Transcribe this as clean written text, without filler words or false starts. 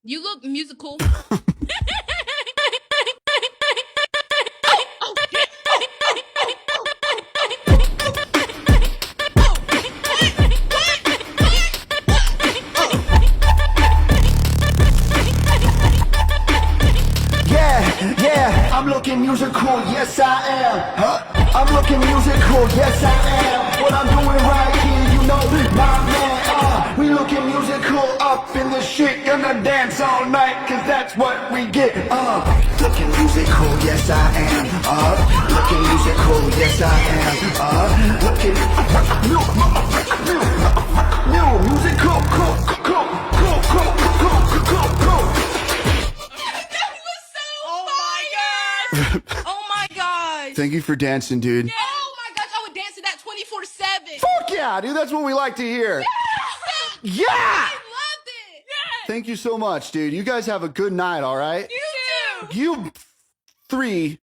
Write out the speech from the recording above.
You look musical. Yeah, I'm looking musical, yes I am. I'm looking musical, yes I am. What I'm doing right here, you know, my man. We looking musical up in the shit, gonna dance all night, cause that's what we get. Looking musical, yes I am. Looking musical, yes I am. Looking musical, cool. That was so fire! Oh my gosh! Thank you for dancing, dude. Yeah. Oh my gosh, I would dance to that 24/7. Fuck yeah, dude, that's what we like to hear. Yeah! I loved it! Yes! Thank you so much, dude. You guys have a good night, all right? You too! You three